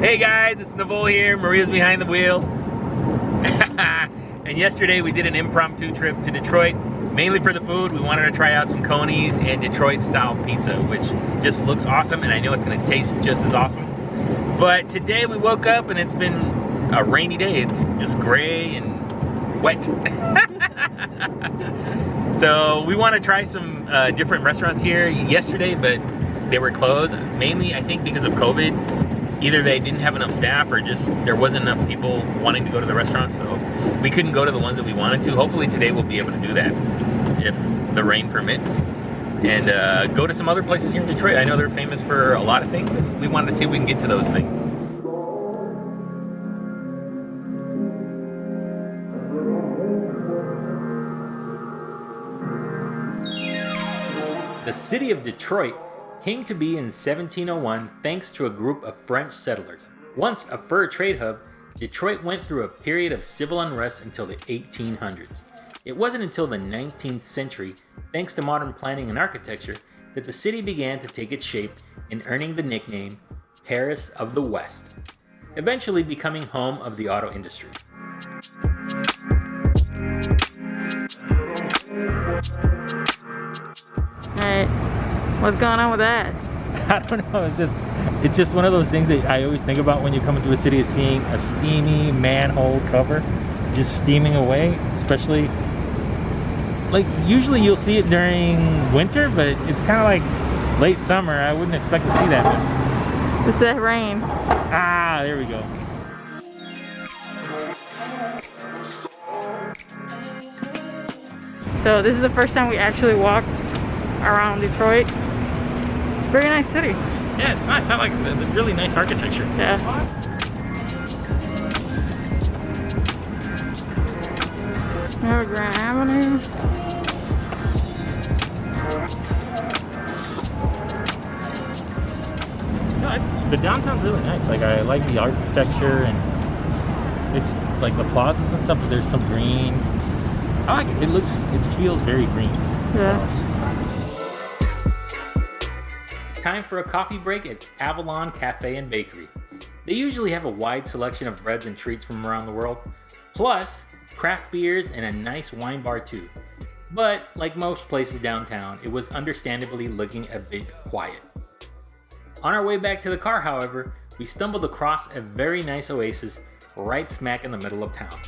Hey guys, it's Navol here. Maria's behind the wheel. And yesterday we did an impromptu trip to Detroit, mainly for the food. We wanted to try out some Coney's and Detroit style pizza, which just looks awesome, and I know it's gonna taste just as awesome. But today we woke up and it's been a rainy day. It's just gray and wet. So we want to try some different restaurants here yesterday, but they were closed, mainly I think because of COVID. Either they didn't have enough staff or just there wasn't enough people wanting to go to the restaurant, so we couldn't go to the ones that we wanted to. Hopefully today we'll be able to do that if the rain permits, and go to some other places here in Detroit. I know they're famous for a lot of things, and we wanted to see if we can get to those things. The city of Detroit came to be in 1701 thanks to a group of French settlers. Once a fur trade hub, Detroit went through a period of civil unrest until the 1800s. It wasn't until the 19th century, thanks to modern planning and architecture, that the city began to take its shape in earning the nickname Paris of the West, eventually becoming home of the auto industry. Alright, what's going on with that? I don't know, it's just one of those things that I always think about when you come into a city, is seeing a steamy manhole cover just steaming away, especially like usually you'll see it during winter, but it's kind of like late summer. I wouldn't expect to see that. But... It's that rain. Ah, there we go. So this is the first time we actually walked around Detroit. Very nice city. Yeah, it's nice. I like the really nice architecture. Yeah. We have a Grand Avenue. No, the downtown's really nice. Like, I like the architecture, and it's like the plazas and stuff. But there's some green. I like it. It feels very green. Yeah. Time for a coffee break at Avalon Cafe and Bakery. They usually have a wide selection of breads and treats from around the world, plus craft beers and a nice wine bar too. But like most places downtown, it was understandably looking a bit quiet. On our way back to the car, however, we stumbled across a very nice oasis right smack in the middle of town.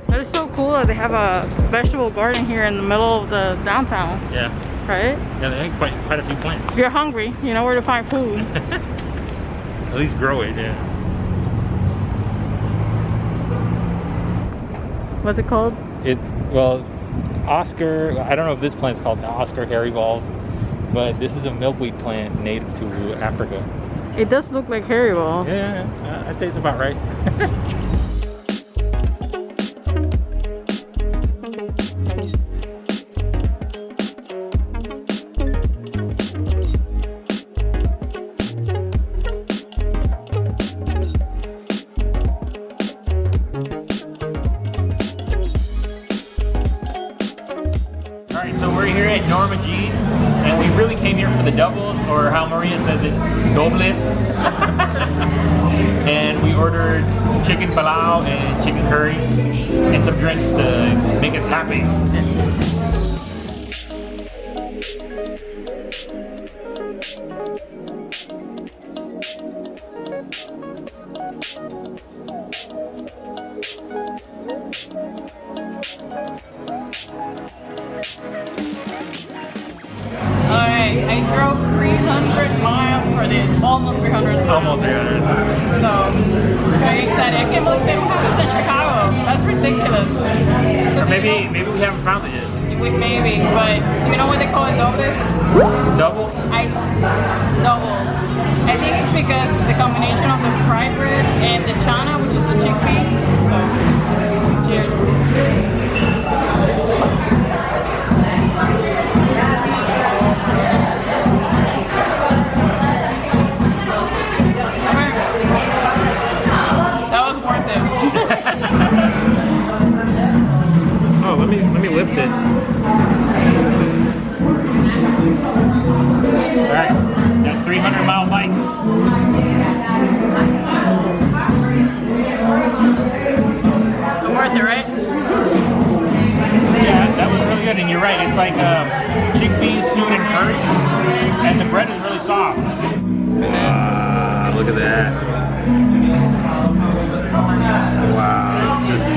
That is so cool that they have a vegetable garden here in the middle of the downtown. Yeah. Right? Yeah, they have quite a few plants. If you're hungry, you know where to find food. At least grow it, yeah. What's it called? It's, well, Oscar, I don't know if this plant's called Oscar hairy balls, but this is a milkweed plant native to Africa. It does look like hairy balls. Yeah, I'd say it's about right. Alright, so we're here at Norma G's, and we really came here for the doubles, or how Maria says it, dobles. And we ordered chicken palau and chicken curry, and some drinks to make us happy. Alright, I drove 300 miles for this. Almost 300 miles. Almost 300. So, very excited. I can't believe they don't have this in Chicago. That's ridiculous. Or maybe we haven't found it yet. Maybe, but you know what they call it, dobles? Doubles? Doubles. I think it's because the combination of the fried bread and the chana, which is the chickpea. So, cheers. stewed in curry, and the bread is really soft. Wow, look at that. Wow, it's just...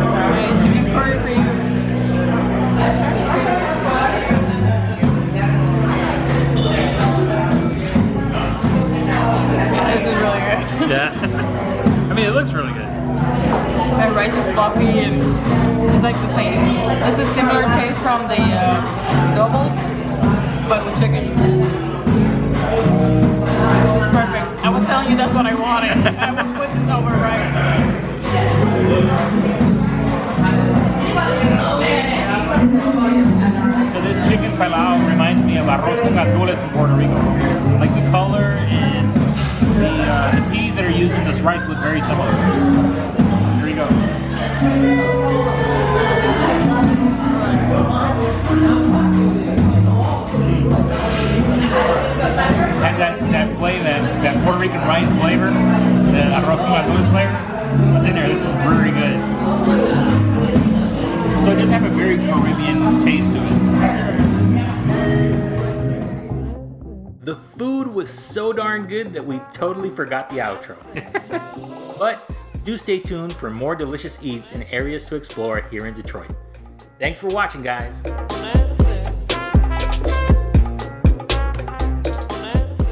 Alright, chicken curry for you. This is really good. Yeah. I mean, it looks really good. The rice is fluffy and it's like the same. It's a similar taste from the doubles, but with chicken. It's perfect. I was telling you that's what I wanted. I would put this over rice. So this chicken palau reminds me of arroz con gandules from Puerto Rico. Like the color and the peas that are used in this rice look very similar. Here you go. That flavor, that Puerto Rican rice flavor, the arroz con gandules flavor, it's in there. This is very good. So it does have a very Caribbean taste to it. The food was so darn good that we totally forgot the outro. But do stay tuned for more delicious eats and areas to explore here in Detroit. Thanks for watching, guys.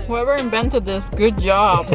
Whoever invented this, good job.